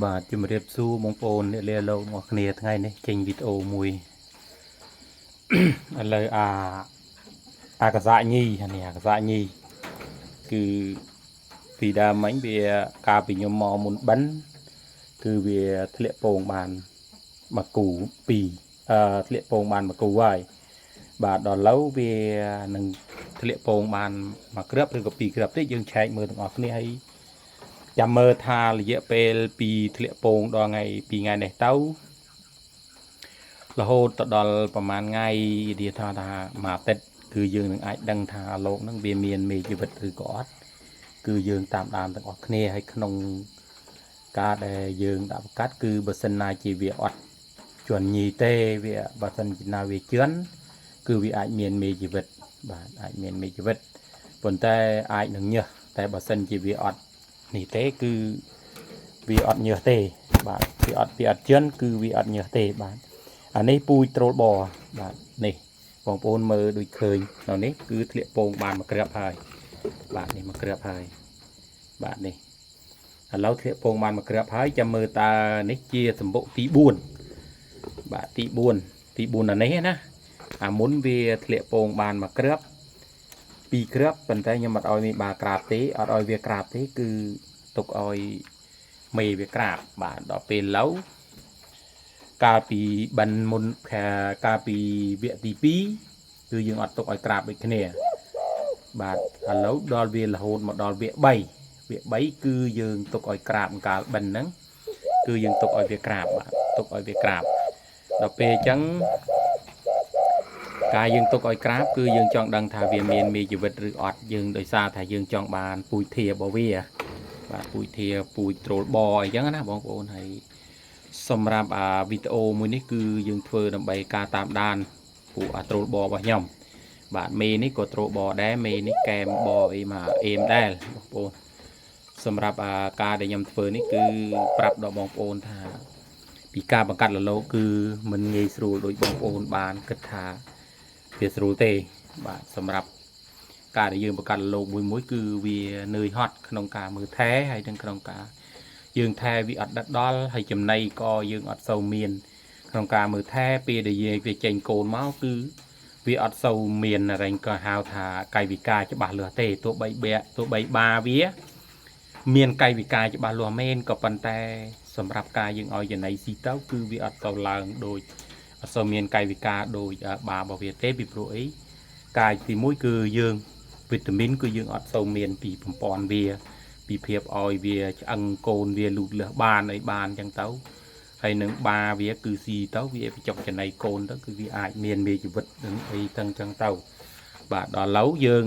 បាទជំរាបសួរបងប្អូនអ្នកលាលោកទាំងអស់គ្នាថ្ងៃនេះចេញវីដេអូមួយឥឡូវអាកាសាញីនេះអាកាសាញីគឺពីដើមមិញវាកាលពីខ្ញុំមកមុនបិណ្ឌគឺវាធ្លាក់ពងបានមកគូ2ធ្លាក់ពងបានមកគូហើយបាទដល់ឡូវវានឹងធ្លាក់ពងបានមកគ្រាប់ឬក៏2គ្រាប់ទេយើងឆែកមើលទាំងអស់គ្នាហើយចាំមើលថារយៈពេលពីធ្លាក់ពងដល់ថ្ងៃ2ថ្ងៃនេះទៅរហូតទៅដល់ប្រហែលថ្ងៃនិយាយថាមួយអាទិត្យគឺយើងនឹងអាចដឹងថាលោកនឹងវាមានមេជីវិតឬក៏អត់គឺយើងតាមដានទាំងអស់គ្នាហើយក្នុងការដែលយើងដាក់ប្រកាសគឺបើសិនណាជាវាអត់ជន់ញីទេវាបើសិនជាណាវាជន់គឺវាអាចមានមេជីវិតបាទអាចមានមេជីវិតប៉ុន្តែអាចនឹងញើសតែបើសិនជាវាអត់នេះទេគឺវាអត់ញើសទេបាទវាអត់ជន់គឺវាអត់ញើសទេបាទអានេះពូជត្រូលបបាទនេះបងប្អូនមើលដូចឃើញនៅនេះគឺធ្លាក់ពងបានមកក្រាបហើយបាទនេះមកក្រាបហើយបាទនេះឥឡូវធ្លាក់ពងបានមកក្រាបហើយចាំមើលតើនេះជាសម្បុកទី4បាទទី4អានេះណាអាមុនវាធ្លាក់ពងបានមកក្រាប2គ្រាប់ប៉ុន្តែខ្ញុំអត់ឲ្យមានបាក្រាបទេអត់ឲ្យវាក្រាបទេគឺទុកឲ្យមេវាក្រាបបាទដល់ពេលឡូវកាលពីបិណ្ឌមុនកាលពីវគ្គទី2គឺយើងអត់ទុកឲ្យក្រាបដូចគ្នាបាទឥឡូវដល់វារហូតមកដល់វគ្គ3គឺយើងទុកឲ្យក្រាបកាលបិណ្ឌហ្នឹងគឺយើងទុកឲ្យវាក្រាបបាទទុកឲ្យវាក្រាបដល់ពេលអញ្ចឹងការយើងទុកឲ្យក្រាបគឺយើងចង់ដឹងថាវាមានមេជីវិតឬអត់យើងដោយសារថាយើងចង់បានពូជធារបស់វាបាទពូជធាពូជត្រូលបអីចឹងណាបងប្អូនហើយសម្រាប់វីដេអូមួយនេះគឺយើងធ្វើដើម្បីការតាមដានពូត្រូលបរបស់ខ្ញុំបាទមេនេះក៏ត្រូលបដែរមេនេះកែមបអីមកអេមដែរបងប្អូនសម្រាប់ការដែលខ្ញុំធ្វើនេះគឺប្រាប់ដល់បងប្អូនថាពីការបង្កាត់លលោកគឺមិនងាយស្រួលដោយបងប្អូនបានគិតថាវាស្រួលទេបាទសម្រាប់ការដែលយើងបង្កាត់លោកមួយគឺវានឿយហត់ក្នុងការមើលថែហើយនិងក្នុងការយើងថែវាអត់ដិតដល់ហើយចំណីក៏យើងអត់សូវមានក្នុងការមើលថែពេលដែលយើងវាចេញកូនមកគឺវាអត់សូវមានរែងក៏ហៅថាកាយវិការច្បាស់លាស់ទេទោះបីបាវាមានកាយវិការច្បាស់លាស់មែនក៏ប៉ុន្តែសម្រាប់ការយើងឲ្យចំណីស៊ីទៅគឺវាអត់ទៅឡើងដូចអត់សូវមានកាយវិការដូចបារបស់វាទេពីព្រោះអីកាយទី1គឺយើងវីតាមីនគឺយើងអត់សូវមានពីបំពន់វាពីភាពឲ្យវាឆ្អឹងកូនវាលូតលាស់បានអីបានអញ្ចឹងទៅហើយនឹងបាវាគឺស៊ីទៅវាចុកចំណីកូនទៅគឺវាអាចមានមេជីវិតនឹងអីទាំងអញ្ចឹងទៅបាទដល់ឡូវយើង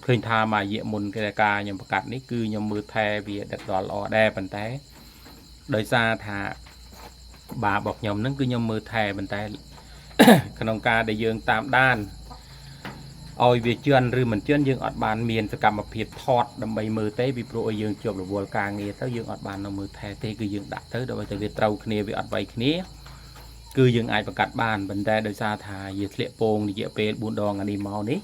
ឃើញថាមួយរយៈមុនគេការខ្ញុំប្រកាសនេះគឺខ្ញុំមើលថែវាដិតដល់ល្អដែរប៉ុន្តែដោយសារថាបារបស់ខ្ញុំហ្នឹងគឺខ្ញុំមើលថែប៉ុន្តែក្នុងការដែលយើងតាមដានឲ្យវាជន់ឬមិនជន់យើងអត់បានមានសកម្មភាពថតដើម្បីមើលទេពីព្រោះឲ្យយើងជាប់រវល់ការងារទៅយើងអត់បាននៅមើលថែទេគឺយើងដាក់ទៅដើម្បីតែវាត្រូវគ្នាវាអត់វៃគ្នាគឺយើងអាចបង្កាត់បានប៉ុន្តែដោយសារថាវាធ្លាក់ពងរយៈពេល4ដងអានេះមកនេះ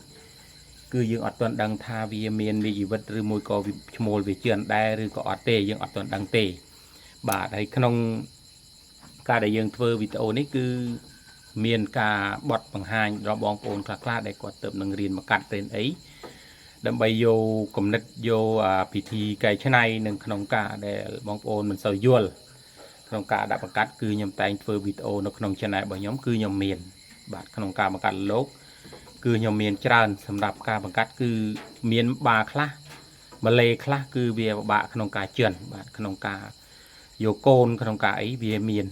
គឺយើងអត់ទាន់ដឹងថាវាមានមេជីវិតឬមួយក៏ឈ្មោលវាជន់ដែរឬក៏អត់ទេយើងអត់ទាន់ដឹងទេបាទហើយក្នុងការដែលយើងធ្វើវីដេអូនេះគឺមានការបត់បង្ហាញរបស់បងប្អូនខ្លះដែលគាត់ទៅនឹងរៀនមកកាត់រៀនអីដើម្បីយកគំនិតយកពិធីកែច្នៃនឹងក្នុងការដែលបងប្អូនមិនសូវយល់ក្នុងការដាក់បង្កាត់គឺខ្ញុំតែងធ្វើវីដេអូនៅក្នុង channel របស់ខ្ញុំគឺខ្ញុំមានបាទក្នុងការបង្កាត់លោកគឺខ្ញុំមានច្រើនសម្រាប់ការបង្កាត់គឺមានបាខ្លះម៉ាឡេខ្លះគឺវាពិបាកក្នុងការជន់បាទក្នុងការយកកូនក្នុងការអីវាមាន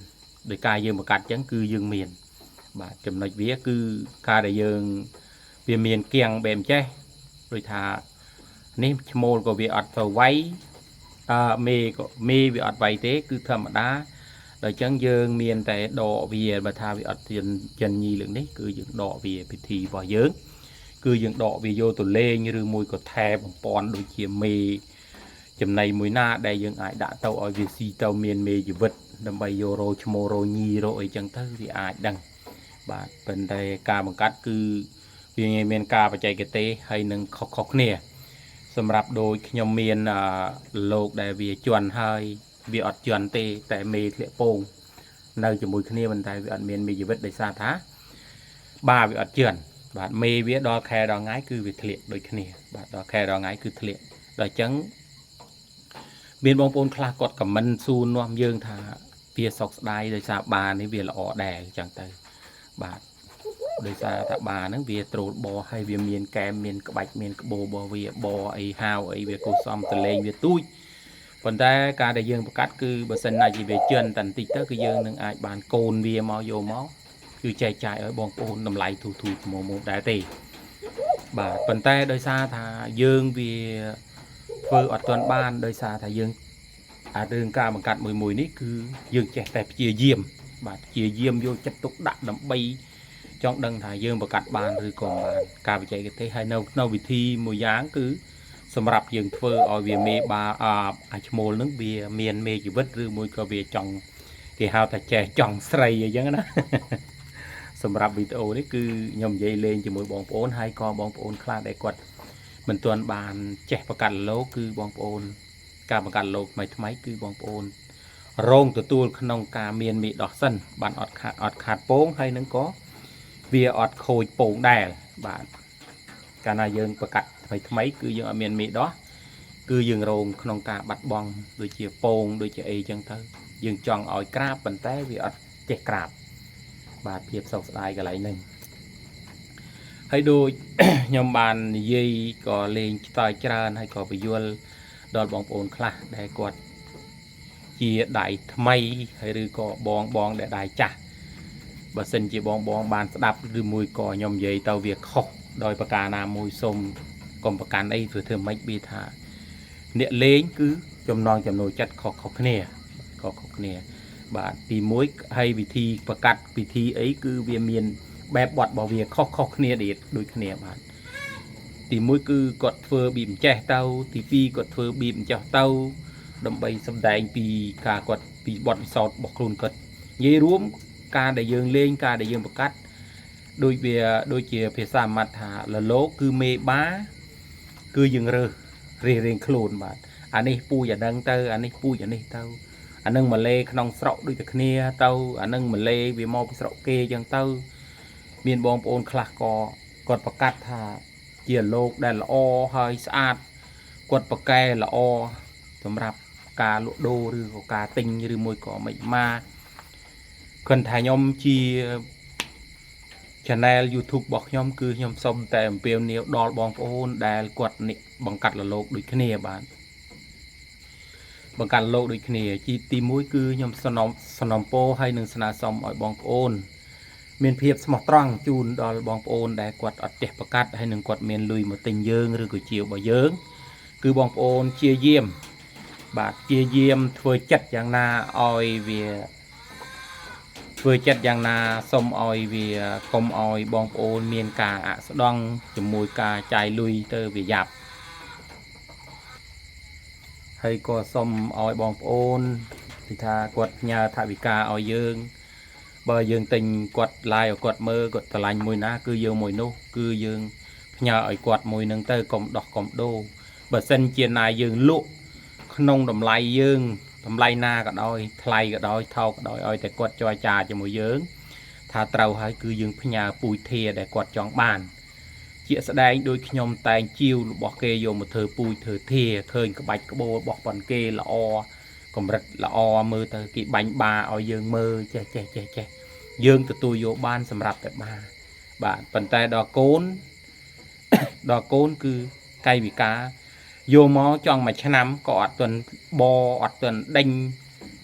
ដោយការយើងបង្កាត់អញ្ចឹងគឺយើងមានបាទចំណុចវាគឺការដែលយើងវាមានគៀងបែបចេះដូចថានេះឈ្មោលក៏វាអត់ទៅវៃមេវាអត់វៃទេគឺធម្មតាដល់អញ្ចឹងយើងមានតែដកវាបើថាវាអត់ចិនញីលើកនេះគឺយើងដកវាពិធីរបស់យើងគឺយើងដកវាយកទៅលេងឬមួយក៏ថែបំពន់ដូចជាមេចំណីមួយណាដែលយើងអាចដាក់ទៅឲ្យវាស៊ីទៅមានមេជីវិតដើម្បីយករោឈ្មោះរោញីរោអីចឹងទៅវាអាចដឹងបាទប៉ុន្តែការបង្កាត់គឺវាមានការបច្ចេកទេសហើយនឹងខុសគ្នាសម្រាប់ដូចខ្ញុំមានលោកដែលវាជន់ហើយ vì ọt chọn tê tại mê lệ pông nơi cho mùi khnia bên tay vì ọt miền mê chỉ vết để xa thá ba vì ọt chọn bạn mê viết đo khe đo ngái cứ việc liệt đôi khnia bạn đo khe đo ngái cứ liệt đo trắng miền bông pôn khla cọt cầm mân su nuông dương thà phía sọc đai đời xa bà này vì là ọ đè chẳng tay bạn đời xa thà bà nó vì trộn bò hay vì miền kem miền bạch miền bò bò vì bò ấy hao ấy vì cô xóm từ lên vì tôi phần ta cả đại dương cắt cứ bờ sân này chỉ về chân tận tịch tới cái dương nâng ai bàn cồn vì máu vô máu cứ chạy chạy ở bong cồn nằm lại thủ một đại tỷ bà phần ta đời xa thà dương vì vợ ở tuần ban đời xa thà dương đường ca bằng cắt mùi mùi ní cứ dương trẻ đẹp chia diêm bà chia diêm vô chất túc đạn đậm bay trong đằng thà dương và cắt bàn rồi còn bàn ca bị chạy cái thế hay nâu nâu bị thi mùi dáng cứสำหรับយើងធ្វើឲ្យវាមេបាអាចឈ្មោលនឹងវាមានមេជីវិតឬមួយក៏វាចង់គេហៅថាចេះចង់ស្រីអញ្ចឹងណាសម្រាប់វីដេអូនេះគឺខ្ញុំនិយាយលេងជាមួយបងប្អូនហើយក៏បងប្អូនខ្លះដែលគាត់មិនទាន់បានចេះប្រកាសលោកគឺបងប្អូនការប្រកាសលោកថ្មីគឺបងប្អូនរងទទួលក្នុងការមានមេដោះសិនបានអត់ខាតពងហើយនឹងក៏វាអត់ខូចពងដែរបាទកាលណាយើងប្រកាសថ្មីគឺយើងអត់មានមេដោះគឺយើងរងក្នុងការបាត់បង់ដូចជាពងដូចជាអីចឹងទៅយើងចង់ឲ្យក្រាបប៉ុន្តែវាអត់ចេះក្រាបបាទភាពសោកស្ដាយកន្លែងហ្នឹងហើយដូចខ្ញុំបាននិយាយក៏លេងឆ្លើយច្រើនហើយក៏បញ្យល់ដល់បងប្អូនខ្លះដែលគាត់ជាដៃថ្មីហើយឬក៏បងដែលដៃចាស់បើសិនជាបងបានស្ដាប់ឬមួយក៏ខ្ញុំនិយាយទៅវាខុសដោយប្រការណាមួយសូមកុំប្រកាន់អីធ្វើម៉េចវាថាអ្នកលេងគឺចំណងចំណូលចិត្តខុសគ្នាបាទទី1ហើយវិធីប្រកាសពិធីអីគឺវាមានបែបបត់របស់វាខុសគ្នាដូចគ្នាបាទទី1គឺគាត់ធ្វើបៀបម្ចេះទៅទី2គាត់ធ្វើបៀបម្ចេះទៅដើម្បីសម្ដែងពីការគាត់ពីបទពិសោធន៍របស់ខ្លួនគាត់និយាយរួមការដែលយើងលេងការដែលយើងប្រកាសដូចជាភាសាម៉ាត់ថាលលោកគឺមេបាគឺយើងរើសរៀងខ្លួនបាទអានេះពូជអានឹងទៅអានេះពូជអានេះទៅអានឹងម៉ាឡេក្នុងស្រុកដូចតែគ្នាទៅអានឹងម៉ាឡេវាមកពីស្រុកគេអញ្ចឹងទៅមានបងប្អូនខ្លះក៏គាត់ប្រកាសថាជាលោកដែលល្អហើយស្អាតគាត់ប្រកែល្អសម្រាប់ការលក់ដូរឬក៏ការទិញឬមួយក៏មិនមកគាត់ថាខ្ញុំជា channel YouTube របស់ខ្ញុំគឺខ្ញុំសូមតែអំពាវនាវដល់បងប្អូនដែលគាត់បង្កាត់លលោកដូចគ្នាបាទបង្កាត់លោកដូចគ្នាទី1គឺខ្ញុំសំណពរហើយនឹងស្នើសុំឲ្យបងប្អូនមានភាពស្មោះត្រង់ជូនដល់បងប្អូនដែលគាត់អត់ចេះប្រកាសហើយនឹងគាត់មានលុយមកទិញយើងឬក៏ជារបស់យើងគឺបងប្អូនជាយាមបាទជាយាមធ្វើចិត្តយ៉ាងណាឲ្យវាធ្វើចិត្តយ៉ាងណាសូមឲ្យវាកុំឲ្យបងប្អូនមានការអាក់ស្ដង់ជាមួយការចាយលុយទៅវាយ៉ាប់ហើយក៏សូមឲ្យបងប្អូនពីថាគាត់ផ្ញើថវិកាឲ្យយើងបើយើងទិញគាត់ឡាយឲ្យគាត់មើលគាត់ឆ្លាញ់មួយណាគឺយើងមួយនោះគឺយើងផ្ញើឲ្យគាត់មួយនឹងទៅកុំដោះកុំដូរបើសិនជាណាយើងលក់ក្នុងតម្លៃយើងតម្លៃណាក៏ដោយថ្លៃក៏ដោយថោកក៏ដោយឲ្យតែគាត់ចរចាជាមួយយើងថាត្រូវហើយគឺយើងផ្ញើពូជធាដែលគាត់ចង់បានជាស្ដែងដូចខ្ញុំតែងជាវរបស់គេយកមកធ្វើពូជធ្វើធាឃើញក្បាច់ក្បូររបស់ប៉ុនគេល្អកម្រិតល្អមើលទៅគេបាញ់បាឲ្យយើងមើលចេះយើងទទួលយកបានសម្រាប់តែបាទប៉ុន្តែដល់កូនគឺកាយវិការយកមកចង់មួយឆ្នាំក៏អត់ទាន់អត់ទាន់ដេញ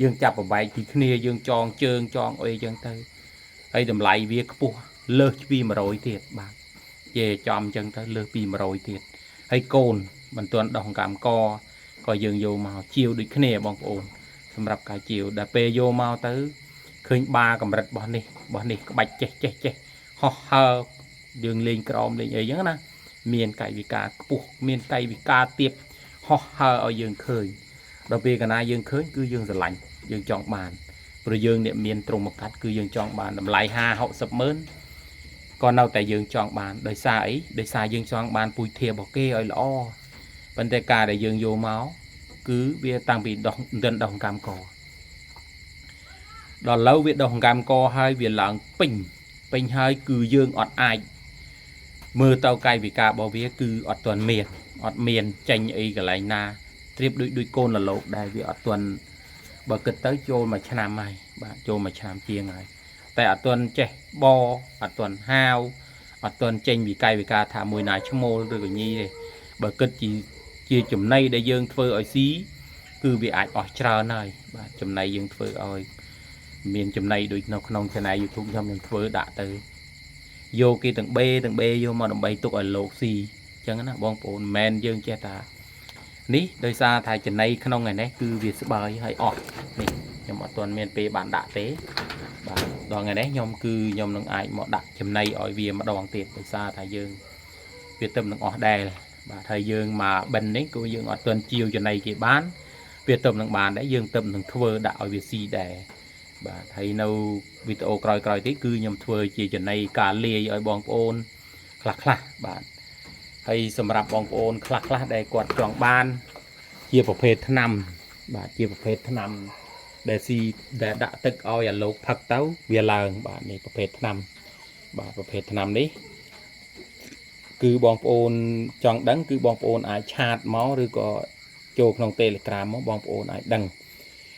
យើងចាប់ប្របែកពីគ្នាយើងចងជើងចងអីចឹងទៅហើយតម្លៃវាខ្ពស់លើសពី100ទៀតបាទជេចំចឹងទៅលើសពី100ទៀតហើយកូនមិនទាន់ដោះកម្មកក៏យើងយកមកជាវដូចគ្នាបងប្អូនសម្រាប់ការជាវដែលពេលយកមកទៅឃើញបាកម្រិតរបស់នេះក្បាច់ចេះហោះហើរយើងលេងក្រមលេងអីចឹងណាមានកាយវិការខ្ពស់មានកាយវិការទៀបហោះហើរឲ្យយើងឃើញដល់ពេលកាលណាយើងឃើញគឺយើងស្រឡាញ់យើងចង់បានព្រោះយើងអ្នកមានទ្រង់មកកាត់គឺយើងចង់បានតម្លៃ50-60 ម៉ឺនក៏នៅតែយើងចង់បានដោយសារអីដោយសារយើងចង់បានពូជធារបស់គេឲ្យល្អប៉ុន្តែការដែលយើងយកមក cứ việc tăng bị đồng cam cò đó lâu việc đồng cam co hai việc lặng pin hai cứ dương ọt ai mưa tàu cay vì cả bảo vía cứ ọt miền tranh ấy cái lại na tiếp đuôi côn là lột đây vì ọt tuần bờ cực tới trôi mà chăm mày bạn trôi mà chăm chiêng này tại ọt tuần trẻ bo ọt tuần hao ọt tuần tranh vì cay vì cả thả mùi này cho mô rồi cái nhi này bờ cực chỉ chia chùm nay để dương phơi ở xí cứ bị ai ọt trơ này bạn chùm này dương phơi ở miền chùm này đuôi nó không thế này YouTube trong mình phơi đã tới vô kia tầng B vô mà đồng bay tục ở lột xì chẳng nó bong bồn men dương che ta ní đời xa thay chừng này không ngày nấy cứ việc bài hay ọt nè nhưng mà tuần miền P bạn đã tế và ngày đấy nhom cứ nhom nông ai mà đặt chừng này ở vì mà đoàn tiền đời xa thay dương việc tâm nông ọt đè và thời dương mà bên đấy cô dương ọt tuần chiều chừng này thì bán việc tâm nông bàn đấy dương tâm nông thưa đạo việc xì đè bà thấy nâu video coi tí cứ nhầm thuê chỉ cho này cả lìa ở bong ôn khắc bạn hay sầm rạp bong ôn khắc đây quạt tròn ban chia một phê năm bà chia một phê năm để si để đã tức oi ở lục phật tấu bia làng bạn này một phê năm bà một phê năm đấy cứ bong ôn tròn đắng cứ bong ôn ai chát máu rồi có chụp trong telegram máu bong ôn ai đăng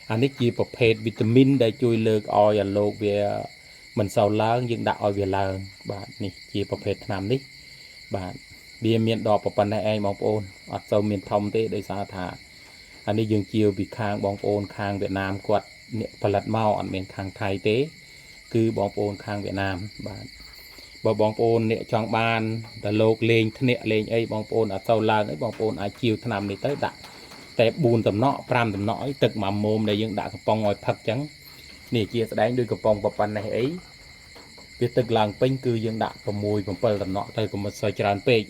anh ấy chỉ một phê vitamin để chui lược oi ở lục về mình sau lớn nhưng đã oi về lớn bạn này chỉ một phê năm đấy bạn bia miền đỏ của phần này em bong ôn ở sau miền thông thế để xa thả anh ấy dương chiều bị khang bong ôn khang Việt Nam quật phần lật mau ở miền khang Thái tế cứ bong ôn khang Việt Nam bạn và bong ôn nè trong ban là lục lên nè lên ấy bong ôn ở sau lớn ấy bong ôn ai chiều năm này tới đặtแต่บูนตำเนาะพรำตำเนาะตึกหมาโมมได้ยังด่ากระปองอ้อยพักจังนี่เจียแสดงด้วยกระปองปปันในไอ้เปียตึกหลังเป็นคือยังด่าประมวยผมเปิดตำเนาะแต่ก็มาใส่จานเป็ด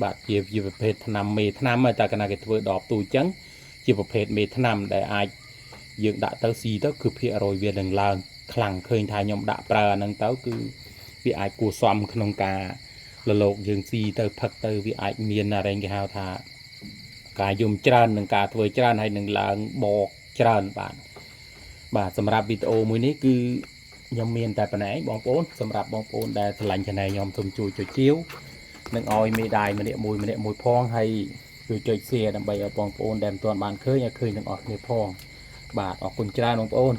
บาดเจียบประเภทธนำเมธนำมาจากขณะเกิดเวดอกตูจังเจียประเภทเมธนำได้อายังด่าเต้าซีเต้าคือเพียรอยเวียนหนึ่งลางคลังเคยทายยมด่าปลาหนึ่งเต้าคือวิไอกูซ้อมขนมกาละโลกยังซีเต้าพักเต้าวิไอเมียนอะไรเงี้ยฮาวทาการยุ่มจานหนึ่งการถวยจานให้หนึ่งลางบอกจานบาทสำหรับวิดีโอมือนี้คือยมเมียนแต่ปนไหนบองโอนสำหรับบองโอนได้ถลังชนายยมทมจูจุดเชี่ยวหนึ่งออยไม่ได้มาเนี่ยมวยพองให้จุดเสียดำใบเอาบองโอนแดมตัวบานเคยหนึ่งออกเนี่ยพองบาทออกคุณจานบองโอน